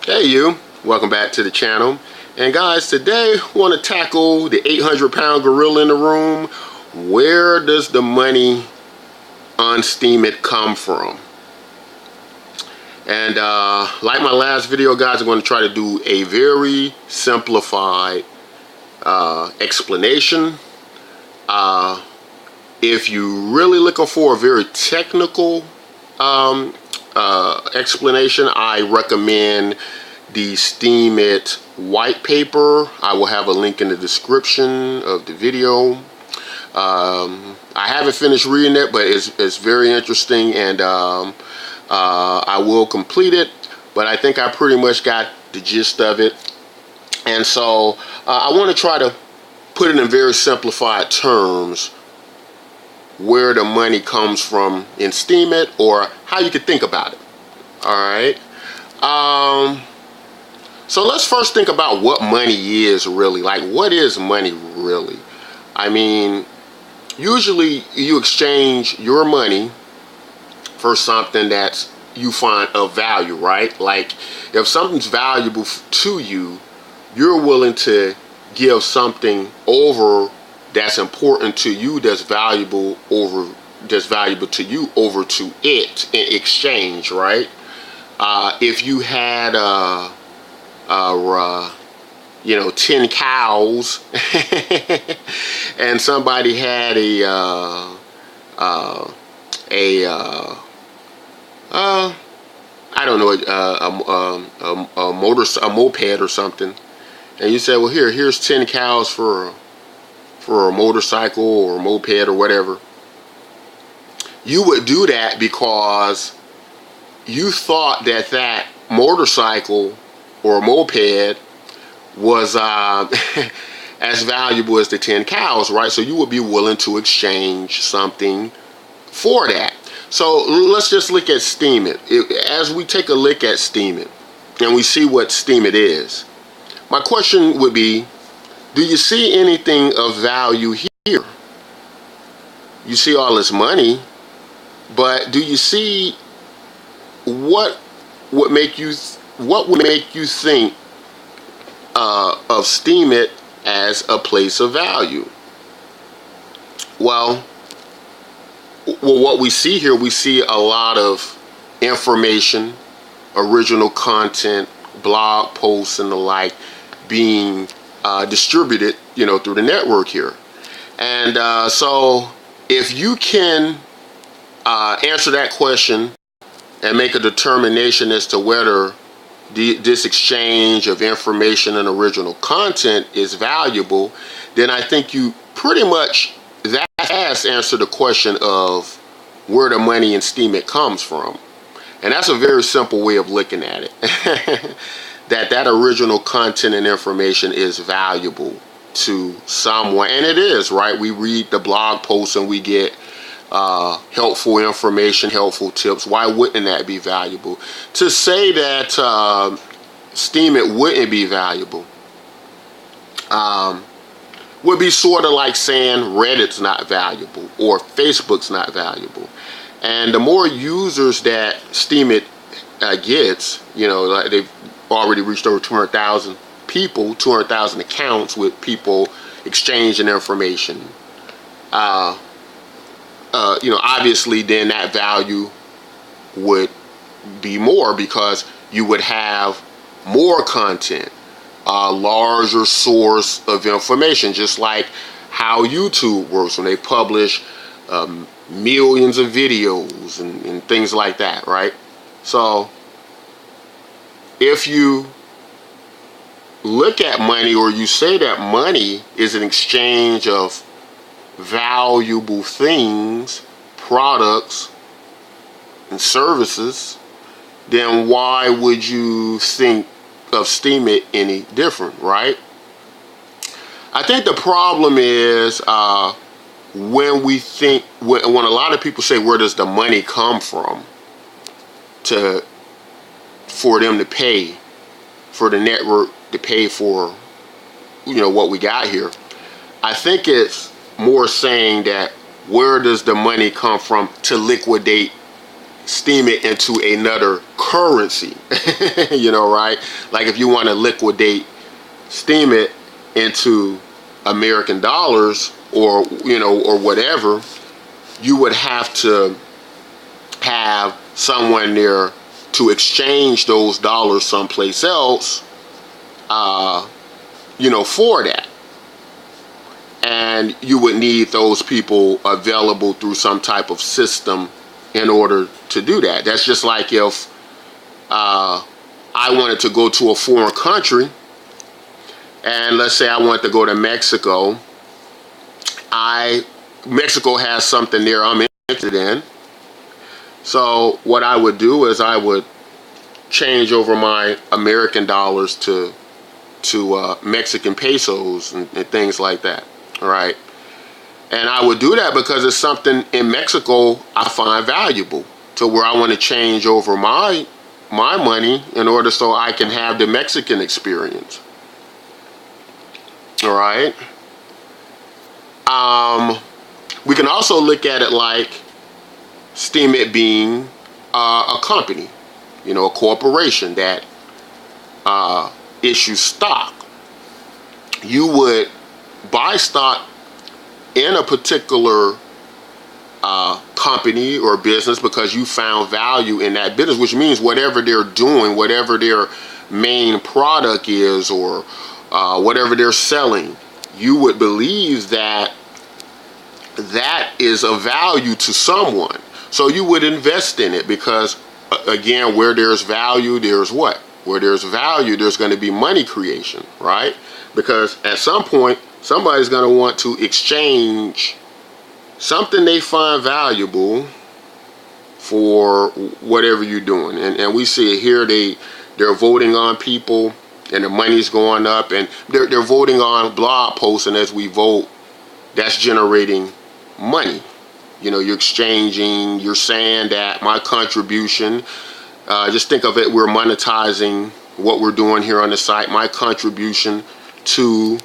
Hey you, welcome back to the channel. And guys, today we want to tackle the 800-pound gorilla in the room. Where does the money on Steemit come from? And like my last video, guys, I'm going to try to do a very simplified explanation. If you're really looking for a very technical explanation, I recommend the Steemit white paper. I will have a link in the description of the video. I haven't finished reading it, but it's very interesting, and I will complete it, but I think I pretty much got the gist of it. And so I want to try to put it in very simplified terms where the money comes from in Steemit, or how you could think about it. Alright, so let's first think about what money is really. Like, what is money really? I mean, usually you exchange your money for something that you find of value, right? Like, if something's valuable to you, you're willing to give something over that's important to you, that's valuable to you, over to it in exchange, right? If you had 10 cows and somebody had I don't know, a moped or something, and you said, well, here's 10 cows for a motorcycle or a moped or whatever. You would do that because you thought that motorcycle or moped was as valuable as the 10 cows, right? So you would be willing to exchange something for that. So let's just look at Steemit. As we take a look at Steemit and we see what Steemit is, my question would be, do you see anything of value here? You see all this money, but do you see what would make you think of Steemit as a place of value? Well, what we see here, we see a lot of information, original content, blog posts and the like being distributed, through the network here. And so if you can answer that question and make a determination as to whether this exchange of information and original content is valuable, then I think you pretty much, that has answered the question of where the money in Steemit comes from. And that's a very simple way of looking at it. that original content and information is valuable to someone, and it is, right? We read the blog posts and we get helpful information, helpful tips. Why wouldn't that be valuable? To say that Steemit wouldn't be valuable would be sort of like saying Reddit's not valuable or Facebook's not valuable. And the more users that Steemit gets, like they've already reached over 200,000 people, 200,000 accounts with people exchanging information. Obviously then that value would be more, because you would have more content, a larger source of information, just like how YouTube works when they publish millions of videos and things like that, right? So if you look at money, or you say that money is an exchange of valuable things, products and services, then why would you think of Steemit any different, right? I think the problem is when a lot of people say, where does the money come from for them to pay, for the network to pay for what we got here. I think it's more saying that, where does the money come from to liquidate steam it into another currency. You know, right? Like if you want to liquidate Steemit into American dollars, or or whatever, you would have to have someone there to exchange those dollars someplace else, for that. And you would need those people available through some type of system in order to do that. That's just like if I wanted to go to a foreign country, and let's say I want to go to Mexico. Mexico has something there I'm interested in. So what I would do is I would change over my American dollars to Mexican pesos and things like that. All right. And I would do that because it's something in Mexico I find valuable, to where I want to change over my money in order so I can have the Mexican experience. All right. We can also look at it like Steemit being a company, a corporation that issues stock. You would buy stock in a particular company or business because you found value in that business, which means whatever they're doing, whatever their main product is, or whatever they're selling, you would believe that is of value to someone. So you would invest in it because, again, where there's value, there's what? Where there's value, there's going to be money creation, right? Because at some point, somebody's going to want to exchange something they find valuable for whatever you're doing. And we see it here, they're voting on people, and the money's going up, and they're voting on blog posts, and as we vote, that's generating money. You're exchanging, you're saying that my contribution, just think of it, we're monetizing what we're doing here on the site. My contribution to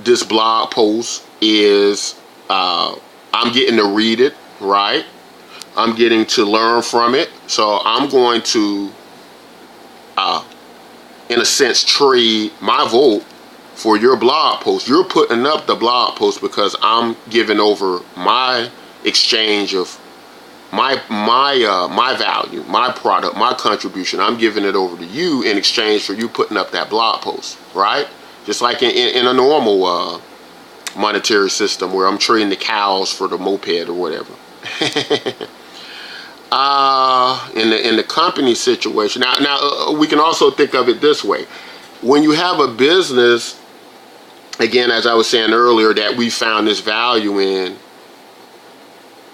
this blog post is I'm getting to read it, right? I'm getting to learn from it. So I'm going to, in a sense, trade my vote for your blog post. You're putting up the blog post because I'm giving over my exchange of my value, my product, my contribution. I'm giving it over to you in exchange for you putting up that blog post, right? Just like in a normal monetary system where I'm trading the cows for the moped or whatever. In the company situation, now we can also think of it this way. When you have a business, again, as I was saying earlier, that we found this value in,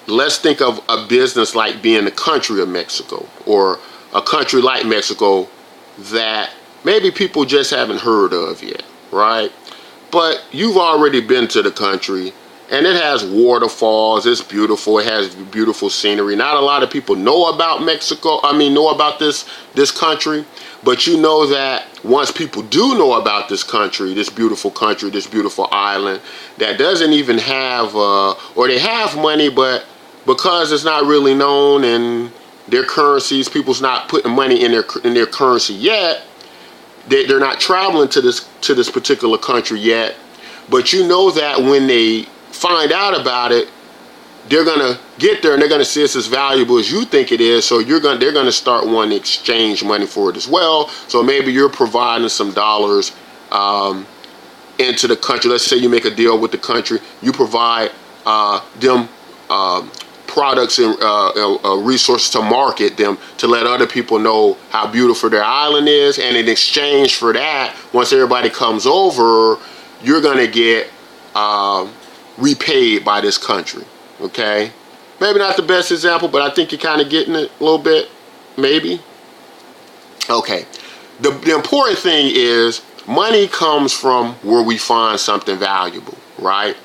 let's think of a business like being the country of Mexico, or a country like Mexico that maybe people just haven't heard of yet, right? But you've already been to the country, and it has waterfalls, it's beautiful, it has beautiful scenery. Not a lot of people know about Mexico, know about this country, but you know that once people do know about this beautiful island, that doesn't even have, or they have money, but because it's not really known, and their currencies, people's not putting money in their currency yet, they're not traveling to this particular country yet. But you know that when they find out about it, they're gonna get there and they're gonna see it's as valuable as you think it is. So they're gonna start wanting to exchange money for it as well. So maybe you're providing some dollars into the country. Let's say you make a deal with the country, you provide them products and resources to market them, to let other people know how beautiful their island is. And in exchange for that, once everybody comes over, you're gonna get repaid by this country. Okay, maybe not the best example, but I think you're kind of getting it a little bit, maybe. Okay, the important thing is money comes from where we find something valuable, right?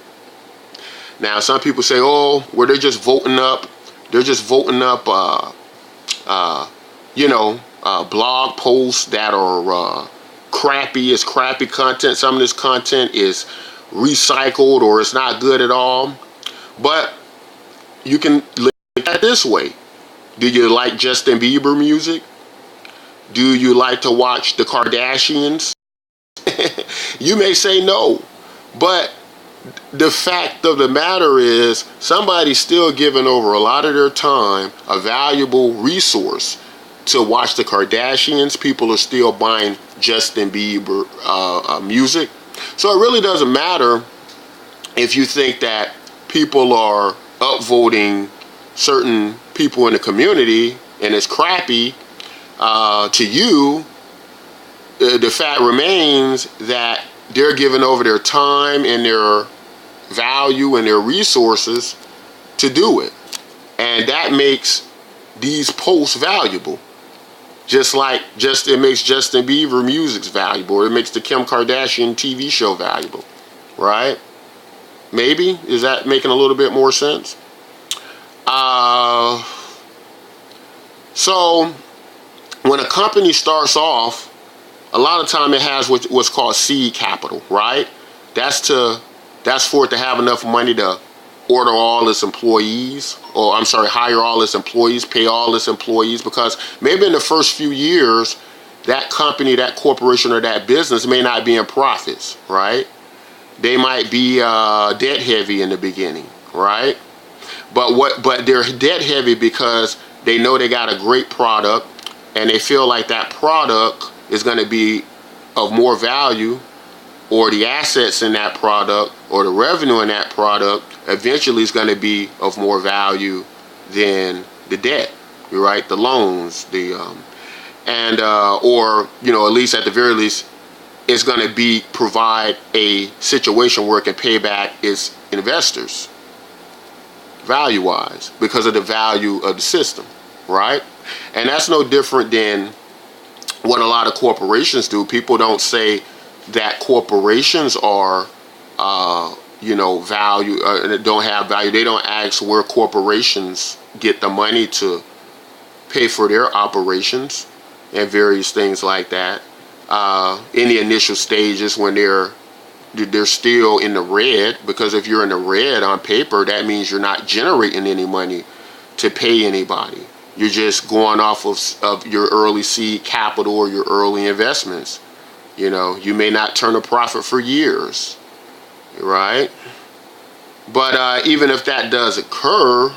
Now, some people say, oh, well, they're just voting up blog posts that are crappy. It's crappy content. Some of this content is recycled, or it's not good at all. But you can look at it this way. Do you like Justin Bieber music? Do you like to watch the Kardashians? You may say no, but the fact of the matter is somebody's still giving over a lot of their time, a valuable resource, to watch the Kardashians. People are still buying Justin Bieber music. So it really doesn't matter if you think that people are upvoting certain people in the community and it's crappy to you. The fact remains that they're giving over their time and their value and their resources to do it. And that makes these posts valuable. Just like it makes Justin Bieber music valuable, or it makes the Kim Kardashian TV show valuable, right? Maybe? Is that making a little bit more sense? So when a company starts off, a lot of time it has what's called seed capital, right? That's for it to have enough money to order all its employees, or I'm sorry, hire all its employees, pay all its employees, because maybe in the first few years, that company, that corporation, or that business may not be in profits, right? They might be debt heavy in the beginning, right? But they're debt heavy because they know they got a great product, and they feel like that product is going to be of more value, or the assets in that product or the revenue in that product eventually is going to be of more value than the debt, right? The loans, or at least at the very least, it's going to provide a situation where it can pay back its investors value-wise because of the value of the system, right? And that's no different than what a lot of corporations do. People don't say that corporations are, value, don't have value. They don't ask where corporations get the money to pay for their operations and various things like that. In the initial stages when they're still in the red, because if you're in the red on paper, that means you're not generating any money to pay anybody. You're just going off of your early seed capital or your early investments. You may not turn a profit for years, right? But even if that does occur,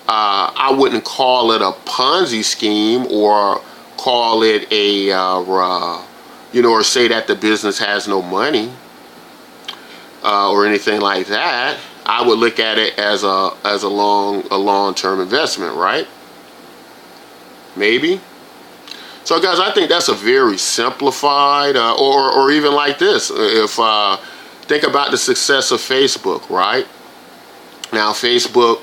I wouldn't call it a Ponzi scheme or call it or say that the business has no money or anything like that. I would look at it as a long-term investment, right? Maybe. So guys, I think that's a very simplified, or even like this. If think about the success of Facebook, right? Now Facebook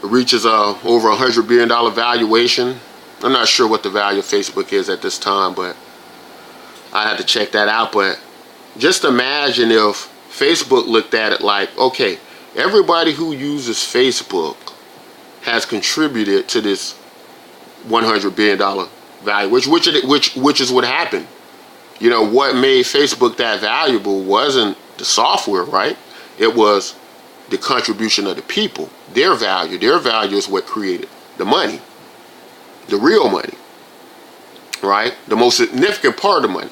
reaches over $100 billion valuation. I'm not sure what the value of Facebook is at this time, but I had to check that out. But just imagine if Facebook looked at it like, okay, everybody who uses Facebook has contributed to this $100 billion value, which is what happened. What made Facebook that valuable wasn't the software, right? It was the contribution of the people. Their value is what created the money, the real money, right? The most significant part of the money.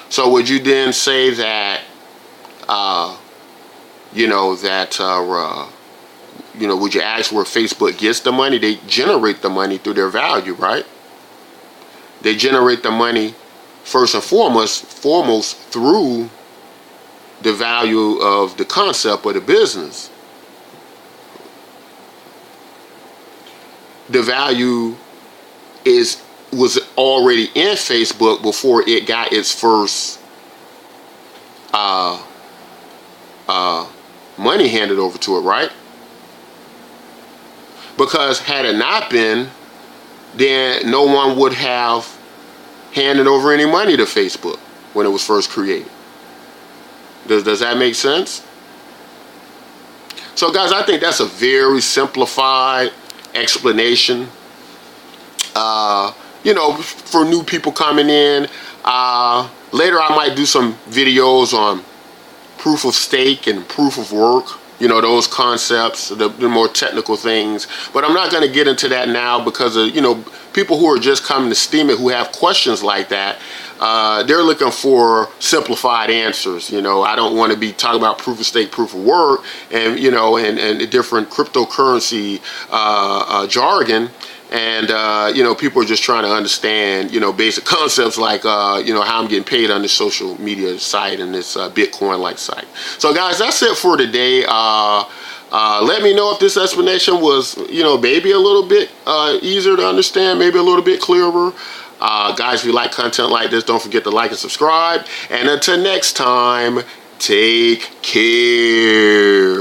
So would you then say that, would you ask where Facebook gets the money? They generate the money through their value, right? They generate the money first and foremost through the value of the concept of the business. The value was already in Facebook before it got its first money handed over to it, right? Because had it not been, then no one would have handed over any money to Facebook when it was first created. Does that make sense? So guys, I think that's a very simplified explanation. For new people coming in. Later I might do some videos on proof of stake and proof of work. you know, those concepts, the more technical things. But I'm not going to get into that now because of, you know, people who are just coming to Steemit who have questions like that. They're looking for simplified answers. You know, I don't want to be talking about proof of stake, proof of work, and, you know, and different cryptocurrency jargon. And, you know, people are just trying to understand, you know, basic concepts like, you know, how I'm getting paid on this social media site and this Bitcoin-like site. So, guys, that's it for today. Let me know if this explanation was, you know, maybe a little bit easier to understand, maybe a little bit clearer. Guys, if you like content like this, don't forget to like and subscribe. And until next time, take care.